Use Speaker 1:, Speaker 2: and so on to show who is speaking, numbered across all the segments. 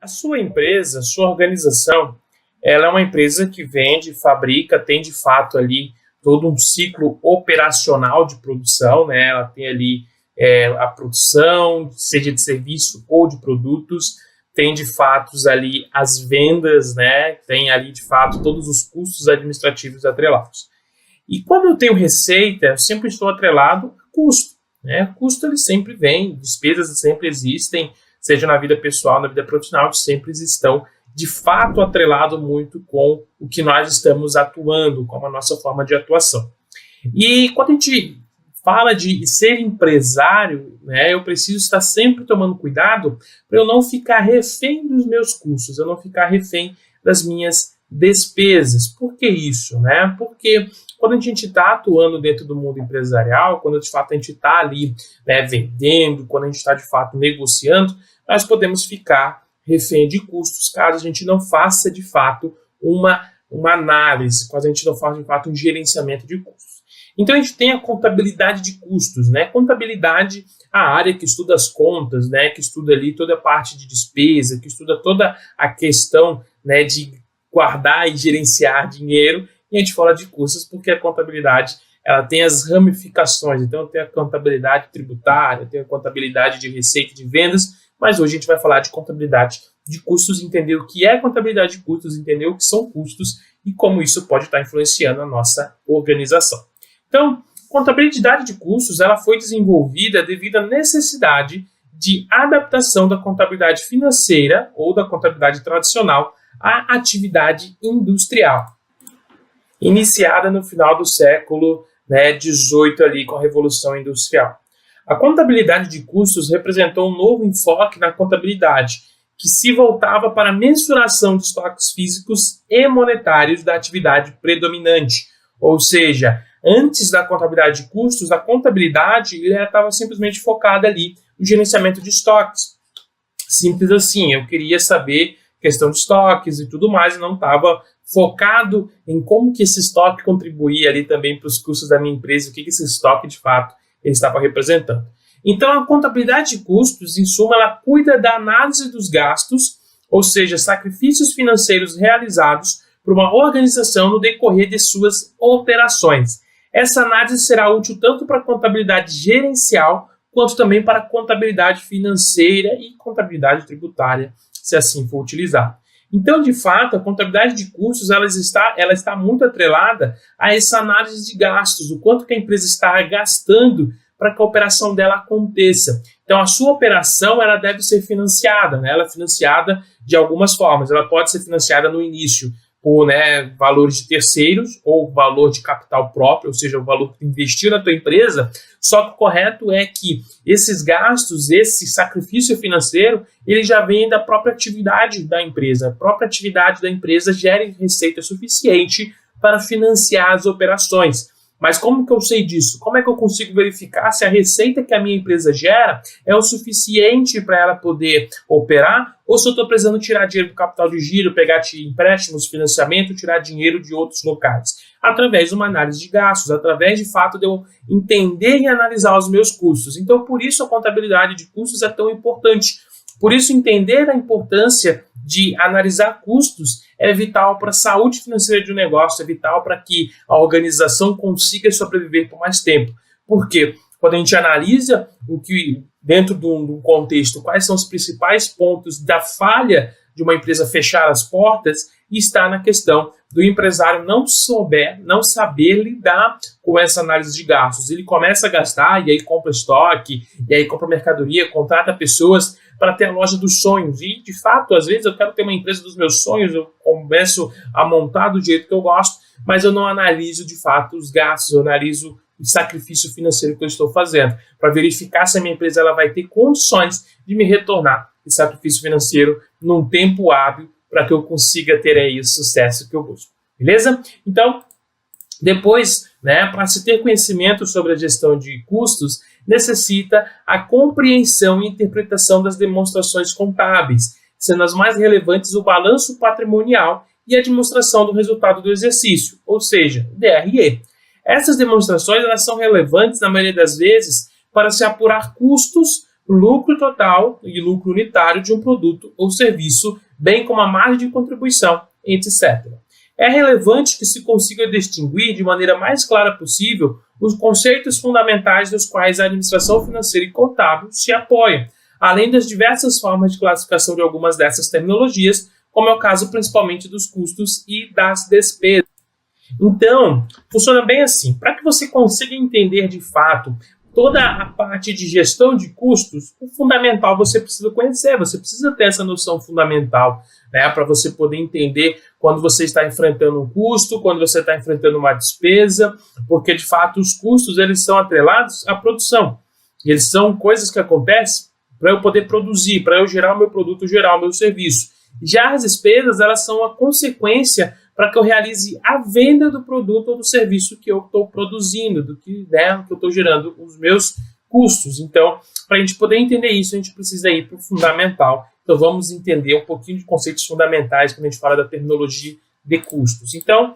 Speaker 1: A sua empresa, a sua organização, ela é uma empresa que vende, fabrica, tem de fato ali todo um ciclo operacional de produção, né? Ela tem ali a produção, seja de serviço ou de produtos, tem de fato ali as vendas, né? Tem ali de fato todos os custos administrativos atrelados. E quando eu tenho receita, eu sempre estou atrelado a custo, né? Custo ele sempre vem, despesas sempre existem, seja na vida pessoal, na vida profissional, sempre estão de fato atrelado muito com o que nós estamos atuando, com a nossa forma de atuação. E quando a gente fala de ser empresário, né, eu preciso estar sempre tomando cuidado para eu não ficar refém dos meus custos, eu não ficar refém das minhas despesas. Por que isso? Né? Porque quando a gente está atuando dentro do mundo empresarial, quando de fato a gente está ali, né, vendendo, quando a gente está de fato negociando, nós podemos ficar refém de custos caso a gente não faça de fato uma análise, caso a gente não faça de fato um gerenciamento de custos. Então a gente tem a contabilidade de custos, né? Contabilidade, a área que estuda as contas, né? Que estuda ali toda a parte de despesa, que estuda toda a questão, né, de guardar e gerenciar dinheiro. E a gente fala de custos porque a contabilidade ela tem as ramificações. Então tem a contabilidade tributária, tem a contabilidade de receita e de vendas, mas hoje a gente vai falar de contabilidade de custos, entender o que é contabilidade de custos, entender o que são custos e como isso pode estar influenciando a nossa organização. Então, contabilidade de custos ela foi desenvolvida devido à necessidade de adaptação da contabilidade financeira ou da contabilidade tradicional à atividade industrial, iniciada no final do século, né, 18 ali com a Revolução Industrial. A contabilidade de custos representou um novo enfoque na contabilidade, que se voltava para a mensuração de estoques físicos e monetários da atividade predominante. Ou seja, antes da contabilidade de custos, a contabilidade estava simplesmente focada ali no gerenciamento de estoques. Simples assim, eu queria saber questão de estoques e tudo mais, e não estava focado em como que esse estoque contribuía ali também para os custos da minha empresa, o que esse estoque de fato ele estava representando. Então, a contabilidade de custos, em suma, ela cuida da análise dos gastos, ou seja, sacrifícios financeiros realizados por uma organização no decorrer de suas operações. Essa análise será útil tanto para a contabilidade gerencial, quanto também para a contabilidade financeira e contabilidade tributária, se assim for utilizado. Então, de fato, a contabilidade de custos ela está muito atrelada a essa análise de gastos, o quanto que a empresa está gastando para que a operação dela aconteça. Então, a sua operação ela deve ser financiada, né? Ela é financiada de algumas formas. Ela pode ser financiada no início por, né, valores de terceiros ou valor de capital próprio, ou seja, o valor que investiu na tua empresa. Só que o correto é que esses gastos, esse sacrifício financeiro, ele já vem da própria atividade da empresa. A própria atividade da empresa gera receita suficiente para financiar as operações. Mas como que eu sei disso? Como é que eu consigo verificar se a receita que a minha empresa gera é o suficiente para ela poder operar ou se eu estou precisando tirar dinheiro do capital de giro, pegar empréstimos, financiamento, tirar dinheiro de outros locais? Através de uma análise de gastos, através de fato de eu entender e analisar os meus custos. Então, por isso a contabilidade de custos é tão importante. Por isso, entender a importância de analisar custos é vital para a saúde financeira de um negócio, é vital para que a organização consiga sobreviver por mais tempo. Porque quando a gente analisa o que, dentro de um contexto, quais são os principais pontos da falha de uma empresa fechar as portas, está na questão do empresário não saber lidar com essa análise de gastos. Ele começa a gastar e aí compra estoque, e aí compra mercadoria, contrata pessoas para ter a loja dos sonhos. E, de fato, às vezes eu quero ter uma empresa dos meus sonhos, eu começo a montar do jeito que eu gosto, mas eu não analiso, de fato, os gastos, eu analiso o sacrifício financeiro que eu estou fazendo, para verificar se a minha empresa ela vai ter condições de me retornar esse sacrifício financeiro num tempo hábil, para que eu consiga ter aí o sucesso que eu busco. Beleza? Então, depois, né, para se ter conhecimento sobre a gestão de custos, necessita a compreensão e interpretação das demonstrações contábeis, sendo as mais relevantes o balanço patrimonial e a demonstração do resultado do exercício, ou seja, o DRE. Essas demonstrações elas são relevantes, na maioria das vezes, para se apurar custos lucro total e lucro unitário de um produto ou serviço, bem como a margem de contribuição, etc. É relevante que se consiga distinguir de maneira mais clara possível os conceitos fundamentais dos quais a administração financeira e contábil se apoia, além das diversas formas de classificação de algumas dessas terminologias, como é o caso principalmente dos custos e das despesas. Então, funciona bem assim. Para que você consiga entender de fato toda a parte de gestão de custos, o fundamental você precisa conhecer, você precisa ter essa noção fundamental, né, para você poder entender quando você está enfrentando um custo, quando você está enfrentando uma despesa, porque de fato os custos eles são atrelados à produção. Eles são coisas que acontecem para eu poder produzir, para eu gerar o meu produto, gerar o meu serviço. Já as despesas, elas são uma consequência para que eu realize a venda do produto ou do serviço que eu estou produzindo, do que, né, que eu estou gerando os meus custos. Então, para a gente poder entender isso, a gente precisa ir para o fundamental. Então, vamos entender um pouquinho de conceitos fundamentais quando a gente fala da terminologia de custos. Então,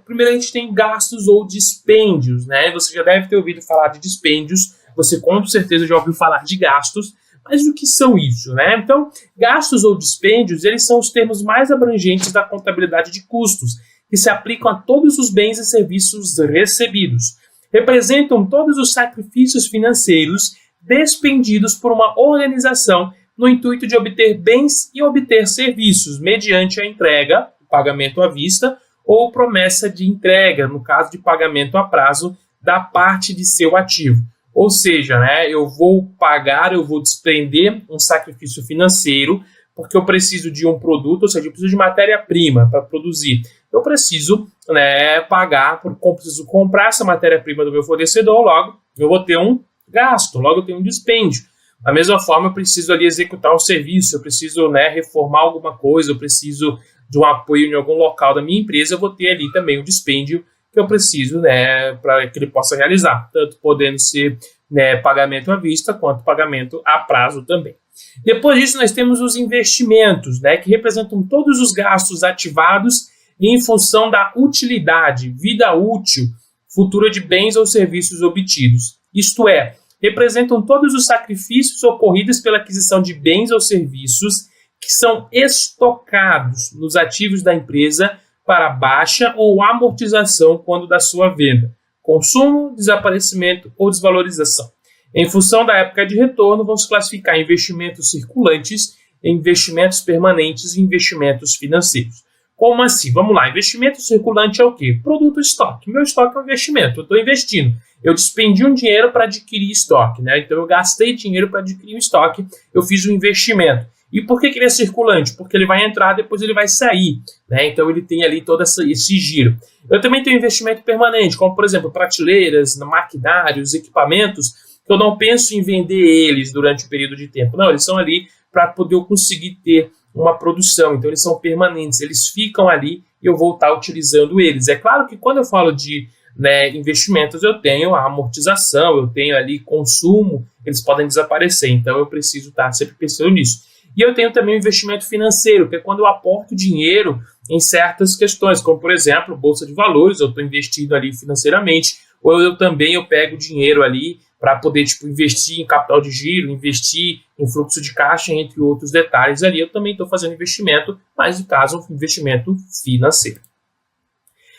Speaker 1: primeiro a gente tem gastos ou dispêndios, né? Você já deve ter ouvido falar de dispêndios, você com certeza já ouviu falar de gastos, mas o que são isso, né? Então, gastos ou dispêndios, eles são os termos mais abrangentes da contabilidade de custos, que se aplicam a todos os bens e serviços recebidos. Representam todos os sacrifícios financeiros despendidos por uma organização no intuito de obter bens e obter serviços mediante a entrega, pagamento à vista, ou promessa de entrega, no caso de pagamento a prazo, da parte de seu ativo. Ou seja, né, eu vou pagar, eu vou despender um sacrifício financeiro, porque eu preciso de um produto, ou seja, eu preciso de matéria-prima para produzir. Eu preciso, né, pagar, preciso comprar essa matéria-prima do meu fornecedor, logo eu vou ter um gasto, logo eu tenho um dispêndio. Da mesma forma, eu preciso ali executar um serviço, eu preciso, né, reformar alguma coisa, eu preciso de um apoio em algum local da minha empresa, eu vou ter ali também um dispêndio que eu preciso, né, para que ele possa realizar, tanto podendo ser, né, pagamento à vista, quanto pagamento a prazo também. Depois disso, nós temos os investimentos, né, que representam todos os gastos ativados em função da utilidade, vida útil, futura de bens ou serviços obtidos. Isto é, representam todos os sacrifícios ocorridos pela aquisição de bens ou serviços que são estocados nos ativos da empresa para baixa ou amortização quando da sua venda, consumo, desaparecimento ou desvalorização. Em função da época de retorno, vamos classificar investimentos circulantes, investimentos permanentes e investimentos financeiros. Como assim? Vamos lá, investimento circulante é o quê? Produto estoque. Meu estoque é um investimento, eu estou investindo. Eu despendi um dinheiro para adquirir estoque, né? Então eu gastei dinheiro para adquirir um estoque, eu fiz um investimento. E por que ele é circulante? Porque ele vai entrar, depois ele vai sair, né? Então ele tem ali todo esse giro. Eu também tenho investimento permanente, como por exemplo prateleiras, maquinários, equipamentos, que eu não penso em vender eles durante um período de tempo. Não, eles são ali para poder eu conseguir ter uma produção. Então eles são permanentes, eles ficam ali e eu vou estar utilizando eles. É claro que quando eu falo de, né, investimentos, eu tenho a amortização, eu tenho ali consumo, eles podem desaparecer. Então eu preciso estar sempre pensando nisso. E eu tenho também o investimento financeiro, que é quando eu aporto dinheiro em certas questões, como, por exemplo, bolsa de valores, eu estou investindo ali financeiramente, ou eu também pego dinheiro ali para poder investir em capital de giro, investir em fluxo de caixa, entre outros detalhes ali. Eu também estou fazendo investimento, mas no caso, um investimento financeiro.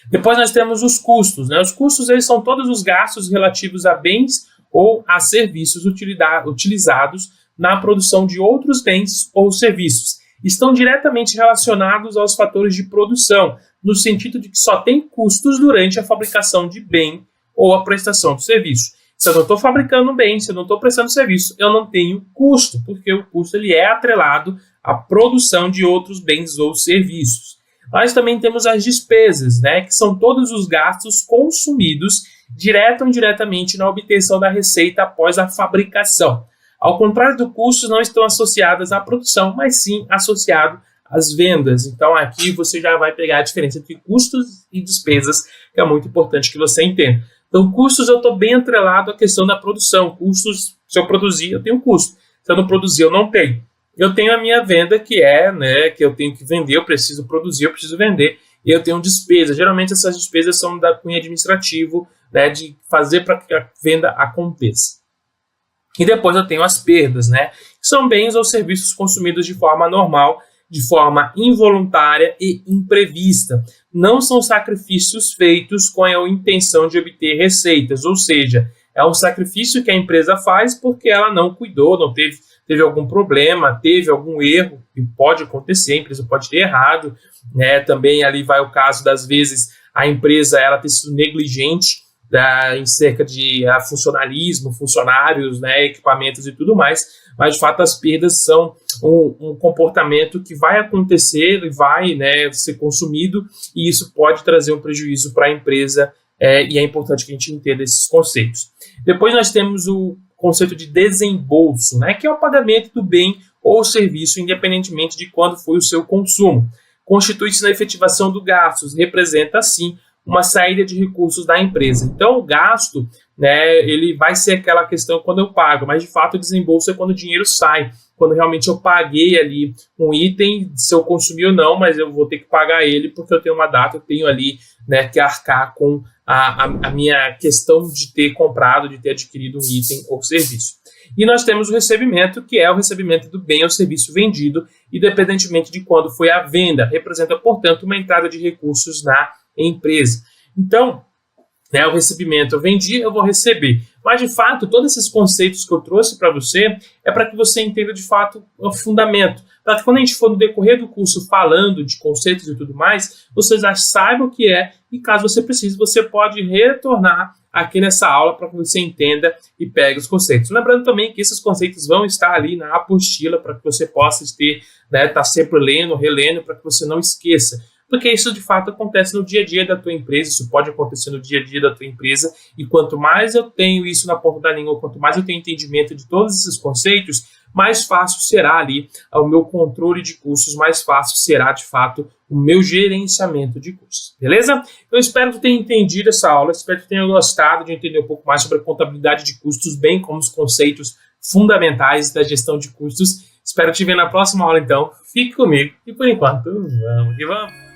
Speaker 1: Depois nós temos os custos, né? Os custos eles são todos os gastos relativos a bens ou a serviços utilizados na produção de outros bens ou serviços. Estão diretamente relacionados aos fatores de produção, no sentido de que só tem custos durante a fabricação de bem ou a prestação do serviço. Se eu não estou fabricando bem, se eu não estou prestando serviço, eu não tenho custo, porque o custo ele é atrelado à produção de outros bens ou serviços. Nós também temos as despesas, né, que são todos os gastos consumidos direto ou indiretamente na obtenção da receita após a fabricação. Ao contrário do custo, não estão associadas à produção, mas sim associado às vendas. Então aqui você já vai pegar a diferença entre custos e despesas, que é muito importante que você entenda. Então custos eu estou bem atrelado à questão da produção. Custos, se eu produzir, eu tenho custo. Se eu não produzir, eu não tenho. Eu tenho a minha venda, que é, né, que eu tenho que vender, eu preciso produzir, eu preciso vender, e eu tenho despesas. Geralmente essas despesas são da cunho administrativo, né, de fazer para que a venda aconteça. E depois eu tenho as perdas, né? Que são bens ou serviços consumidos de forma normal, de forma involuntária e imprevista. Não são sacrifícios feitos com a intenção de obter receitas, ou seja, é um sacrifício que a empresa faz porque ela não cuidou, não teve algum problema, teve algum erro, que pode acontecer, a empresa pode ter errado, né? Também ali vai o caso das vezes a empresa ela ter sido negligente em cerca de funcionalismo, funcionários, né, equipamentos e tudo mais, mas de fato as perdas são um comportamento que vai acontecer e vai, né, ser consumido, e isso pode trazer um prejuízo para a empresa, e é importante que a gente entenda esses conceitos. Depois nós temos o conceito de desembolso, né, que é o pagamento do bem ou serviço, independentemente de quando foi o seu consumo. Constitui-se na efetivação do gasto, representa, assim, uma saída de recursos da empresa. Então, o gasto, né, ele vai ser aquela questão quando eu pago, mas de fato o desembolso é quando o dinheiro sai, quando realmente eu paguei ali um item, se eu consumi ou não, mas eu vou ter que pagar ele porque eu tenho uma data, eu tenho ali, né, que arcar com a minha questão de ter comprado, de ter adquirido um item ou serviço. E nós temos o recebimento, que é o recebimento do bem ou serviço vendido, independentemente de quando foi a venda. Representa, portanto, uma entrada de recursos na empresa. Então, né, o recebimento, eu vendi, eu vou receber. Mas, de fato, todos esses conceitos que eu trouxe para você é para que você entenda, de fato, o fundamento. Para que quando a gente for no decorrer do curso falando de conceitos e tudo mais, você já saiba o que é e, caso você precise, você pode retornar aqui nessa aula para que você entenda e pegue os conceitos. Lembrando também que esses conceitos vão estar ali na apostila para que você possa ter, né, tá sempre lendo, relendo, para que você não esqueça. Porque isso de fato acontece no dia a dia da tua empresa, isso pode acontecer no dia a dia da tua empresa, e quanto mais eu tenho isso na ponta da língua, quanto mais eu tenho entendimento de todos esses conceitos, mais fácil será ali o meu controle de custos, mais fácil será de fato o meu gerenciamento de custos, beleza? Eu espero que tenha entendido essa aula, espero que tenha gostado de entender um pouco mais sobre a contabilidade de custos, bem como os conceitos fundamentais da gestão de custos. Espero te ver na próxima aula, então. Fique comigo e, por enquanto, vamos que vamos.